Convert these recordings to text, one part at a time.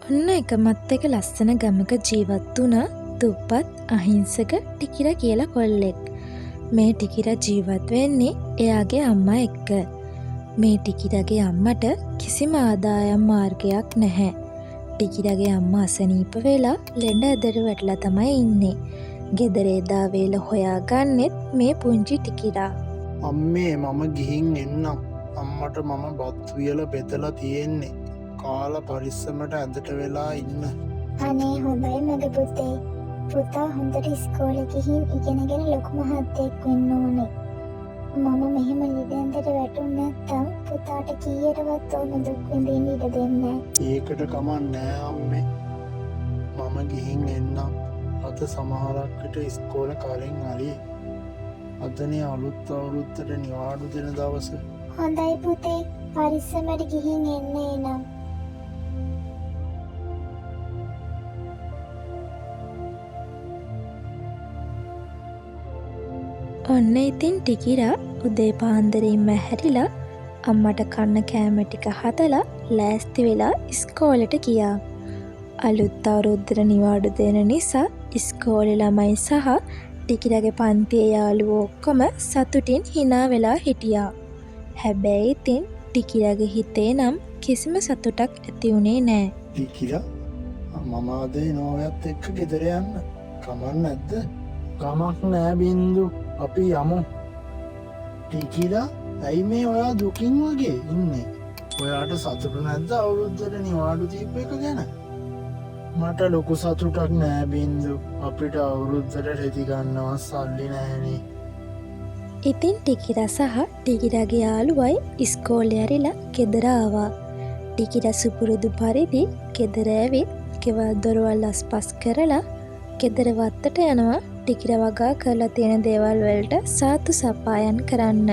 ඔන්න එකමත් එක ලස්සන ගමක ජීවත් වුණ දුප්පත් අහිංසක ටිකිරා කියලා කොල්ලෙක්. මේ ටිකිරා ජීවත් වෙන්නේ එයාගේ අම්මා එක්ක. මේ ටිකිරාගේ අම්මට කිසිම ආදායම් මාර්ගයක් නැහැ. ටිකිරාගේ අම්මා අසනීප වෙලා ලෙඩ ඇදට වැටලා තමයි ඉන්නේ. ගෙදර එදා වේල හොයාගන්නෙත් මේ පුංචි ටිකිරා. අම්මේ මම ගිහින් එන්නම්. අම්මට මම බත් වියලා බෙදලා තියෙන්නේ. කාලා පරිස්සමට ඇඳට වෙලා ඉන්න. අනේ හොඳයි මගේ පුතේ. පුතා හොඳට ඉස්කෝලේ ගිහින් ඉගෙනගෙන ලොකු මහත්තයෙක් වෙන්න ඕනේ. මම මෙහෙම නිදැන්දට වැටුනේ නැත්තම් පුතාට කීයටවත් ඕන දුක් විඳින්න ඉඩ දෙන්නේ නැහැ. ඒකට කමක් නෑ අම්මේ. මම ගිහින් එන්නම්. අද සමහරක් විට ඉස්කෝලේ කලින් හරි. අදනේ අලුත් අවුරුද්දට නිවාඩු දෙන දවස. හොඳයි පුතේ. පරිස්සමට ගිහින් එන්න එනම්. ඔන්න ඉතින් ටිකිරා උදේ පාන්දරින්ම හැරිලා අම්මට කන්න කෑම ටික හදලා ලෑස්ති වෙලා ඉස්කෝලෙට ගියා. අලුත් අවුරුද්දට නිවාඩු දෙන නිසා ඉස්කෝලේ ළමයි සහ ටිකිරාගේ පන්තියේ යාළුවෝ ඔක්කොම සතුටින් hina වෙලා හිටියා. හැබැයි ඉතින් ටිකිරාගේ හිතේ නම් කිසිම සතුටක් ඇති වුණේ නැහැ. ටිකිරා මම අද නෝයත් එක්ක ගෙදර යන්න. කමක් නැද්ද? කමක් නෑ බින්දු. අපි යමු. ටිකිරා ඇයි මේ ඔයා දුකින් වගේ ඉන්නේ? ඔයාට සතුටු නැද්ද අවුරුද්දට නිවාඩු දීපු එක ගැන? මට ලොකු සතුටක් නෑ බින්දු. අපිට අවුරුද්දට රෙදි ගන්නවා සල්ලි නෑනේ. ඉතින් ටිකිරා සහ ටිකිරාගේ යාළුවයි ඉස්කෝලේ ඇරිලා ගෙදර ආවා. ටිකිරා සුපුරුදු පරිදි ගෙදර ඇවිත් ගෙවල් දොරවල් අස්පස් කරලා ගෙදර වත්තට යනවා ටිකිරා වගා කරලා තියෙන දේවල් වලට සාතු සප්පායම් කරන්න.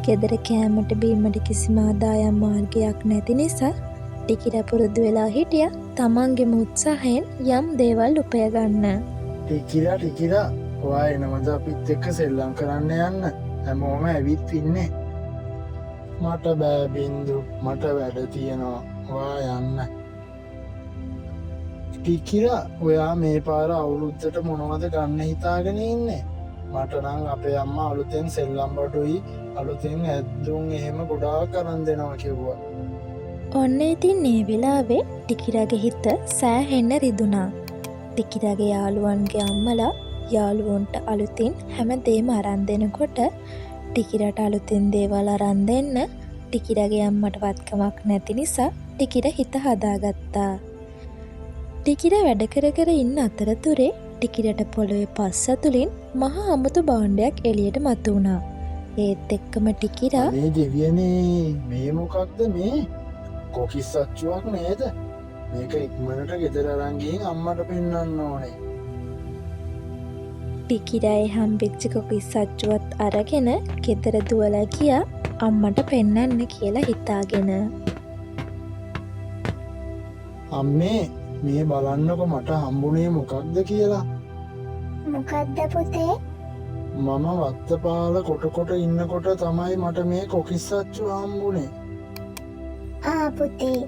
ගෙදර කෑමට බීමට කිසිම ආදායම් මාර්ගයක් නැති නිසා ටිකිරා පුරුදු වෙලා හිටියා තමන්ගේම උත්සාහයෙන් යම් දේවල් උපය ගන්න. ටිකිරා ඔයා එනවද අපිත් එක්ක සෙල්ලම් කරන්න යන්න? හැමෝම ඇවිත් ඉන්නේ. මට බෑ බින්දු. මට වැඩ තියෙනවා. ඔයා යන්න. ටිකිරා ඔයා මේ පාර අවුරුද්දට මොනවද ගන්න හිතාගෙන ඉන්නේ? මට නම් අපේ අම්මා අලුතෙන් සෙල්ලම් බඩුයි අලුතෙන් ඇද්දුම් එහෙම ගොඩාක් අරන් දෙනවා කිව්වා. ඔන්න ඉතින් මේ වෙලාවේ ටිකිරාගේ හිත සෑහෙන්න රිදුනා. ටිකිරාගේ යාළුවන්ගේ අම්මලා යාළුවන්ට අලුතින් හැමදේම අරන් දෙනකොට ටිකිරාට අලුතින් දේවල් අරන් දෙන්න ටිකිරාගේ අම්මට වත්කමක් නැති නිසා ටිකිරා හිත හදාගත්තා. ටිකිරා වැඩ කර කර ඉන්න අතරතුරේ ටිකිරාට පොළොවේ පස් අතුලින් මහා අමුතු භාණ්ඩයක් එළියට මතුවුණා. ඒත් එක්කම ටිකිරා මේ දෙවියනේ මේ මොකක්ද මේ? කොකිස් අච්චුවක් නේද? මේක ඉක්මනට ගෙදර අරන් ගිහින් අම්මට පෙන්වන්න ඕනේ. ටිකිරායි හම්බෙච්ච කොකිස් අච්චුවත් අරගෙන ගෙදර දුවලා ගියා අම්මට පෙන්වන්න කියලා හිතාගෙන. අම්මේ මේ බලන්නකො මට හම්බුනේ මොකක්ද කියලා. මොකද්ද පුතේ? මම වත්තපාල කොට ඉන්නකොට තමයි මට මේ කොකිස් අච්චු හම්බුනේ. පුතේ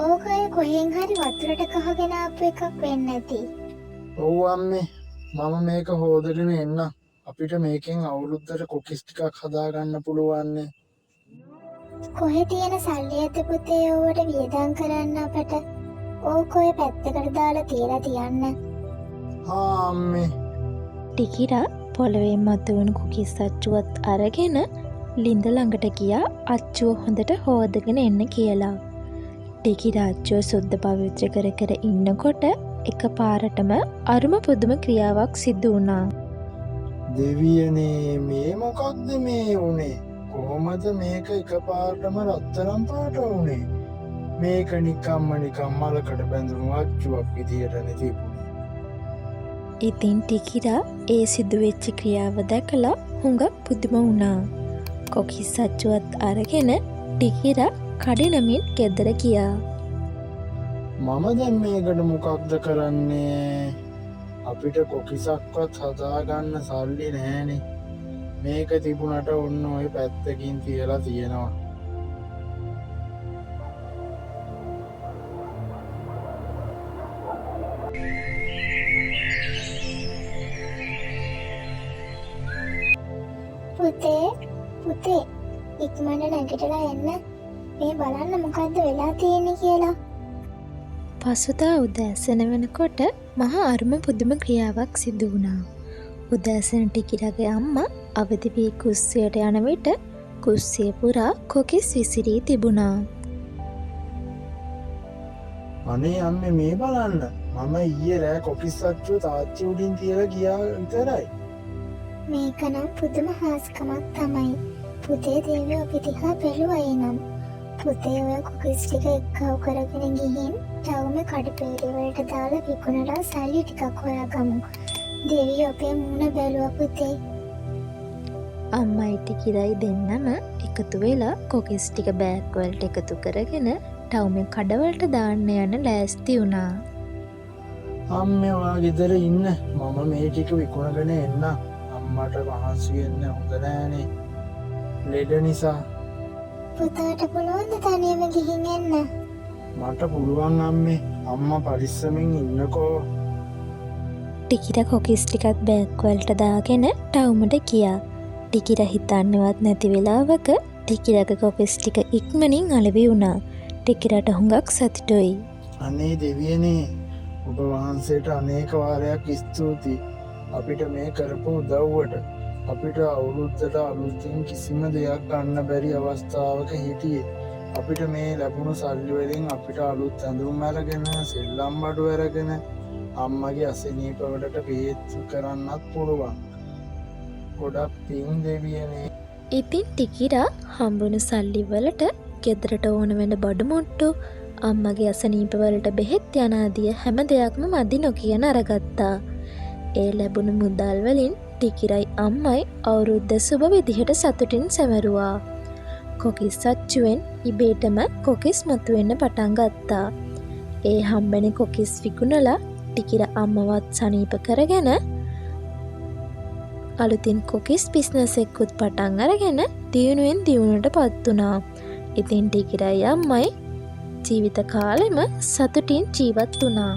ඕක කොහෙන් හරි වතුරට කහගෙන ආපු එකක් වෙන්න ඇති. ඔව් අම්මේ මම මේක හොදගෙන එන්න. අපිට මේකෙන් අවුරුද්දට කොකිස් ටිකක් හදාගන්න පුළුවන්. කොහෙ තියෙන සල්ලි ඇත පුතේ ඕවට වියදම් කරන්න අපට? ඕක ඔය පැත්තකට දාලා තියලා තියන්න. අම්මේ ටිකිරා පොළවේ මතුවන කුකිස් අච්චුවත් අරගෙන ලිඳ ළඟට ගියා අච්චුව හොඳට හොදගෙන එන්න කියලා. ටිකිරා අච්චුව සුද්ධ පවිත්‍ර කර කර ඉන්නකොට එකපාරටම අරුම පුදුම ක්‍රියාවක් සිදු වුණා. දෙවියනේ මේ මොකක්ද මේ වුනේ? කොහොමද මේක එකපාරටම රත්තරන් පාට වුනේ? මේක නිකම්ම මලකට බැඳුණු අච්චුවක් විදියටනේ තිබුණේ. ඉතින් ටිකිරා ඒ සිදුවෙච්ච ක්‍රියාව දැකලා හුඟක් පුදුම වුණා. කොකිස් අච්චුවත් අරගෙන ටිකිරා කඩිනමින් ගෙදර ගියා. මම දැන් මේකට මොකක්ද කරන්නේ? අපිට කොකිසක්වත් හදාගන්න සල්ලි නෑනේ. මේක තිබුණට ඔන්න ඔය පැත්තකින් තියලා තියෙනවා. පුතේ ඉක්මනට නැගිටලා එන්න. මේ බලන්න මොකද්ද වෙලා තියෙන්නේ කියලා. පසුදා උදෑසන වෙනකොට මහා අරුම පුදුම ක්‍රියාවක් සිදු වුණා. උදෑසන ටිකිරගේ අම්මා අවදි වී කුස්සියට යන විට කුස්සිය පුරා කොකිස් විසිරී තිබුණා. අනේ අම්මේ මේ බලන්න. මම ඊයේ රෑ කොකිස් අච්චුව තාච්චි උඩින් තියලා ගියා විතරයි. මේක නම් පුදුම හාස්කමක් තමයි. පුතේ දේවියෝ අපි දිහා බැලුවා නම්. පුතේ ඔය කුකිස් ටික එක්කව කරගෙන ගිහින් ටවුම කඩපේරි වලට දාලා විකුණලා සල්ලි ටිකක් හොයාගමු. දේවියෝ අපේ මූණ බැලුවා පුතේ. අම්මයි ටිකිරයි දෙන්නම එකතු වෙලා කොකිස් ටික බෑග් වලට එකතු කරගෙන ටවුමේ කඩවලට දාන්න යන ලෑස්ති වුණා. අම්මේ ඔයා ගෙදර ඉන්න. මම මේ ටික විකුණගෙන එන්න. අම්මට මහන්සි වෙන්න හොඳ නෑනේ. ලෙඩ නිසා. පුතාට පුළුවන් ද තනියම ගිහින් එන්න? මට පුළුවන් අම්මේ. අම්මා පරිස්සමින් ඉන්නකෝ. ටිකිර කොකිස් ටිකත් බෑග් වලට දාගෙන ටවුමට ගියා. ටිකිර හිතන්නවත් නැති වෙලාවක ටිකිරගේ කොකිස් ටික ඉක්මනින් අලෙවි වුණා. ටිකිරට හුඟක් සතුටුයි. අනේ දෙවියනේ, ඔබ වහන්සේට අනේක වාරයක් ස්තුතියි. අපිට මේ කරපු උදව්වට. අපිට අවුරුද්දට අලුතින් කිසිම දෙයක් ගන්න බැරි අවස්ථාවක හිටියේ. අපිට මේ ලැබුණු සල්ලි වලින් අපිට අලුත් ඇඳුම් අරගෙන, සෙල්ලම් බඩු අරගෙන අම්මගේ අසනීප වලට බෙහෙත් කරන්නත් පුළුවන්. ගොඩක් පින් දෙවියනේ. ඉතින් ටිකිරා හම්බුණු සල්ලි වලට ගෙදරට ඕන වෙන බඩු මුට්ටු, අම්මගේ අසනීප වලට බෙහෙත් යනාදිය හැම දෙයක්ම මදි නොකියන අරගත්තා. ඒ ලැබුණු මුදල් වලින් ටිකිරයි අම්මයි අවුරුද්ද සුබ විදිහට සතුටින් සැමරුවා. කොකිස් අච්චුවෙන් ඉබේටම කොකිස් මතුවෙන්න පටන් ගත්තා. ඒ හම්බෙන කොකිස් විකුණලා ටිකිර අම්මවත් සනීප කරගෙන අලුතින් කොකිස් බිස්නස් එකකුත් පටන් අරගෙන දියුණුවෙන් දියුණුවට පත් වුණා. ඉතින් ටිකිරයි අම්මයි ජීවිත කාලෙම සතුටින් ජීවත් වුණා.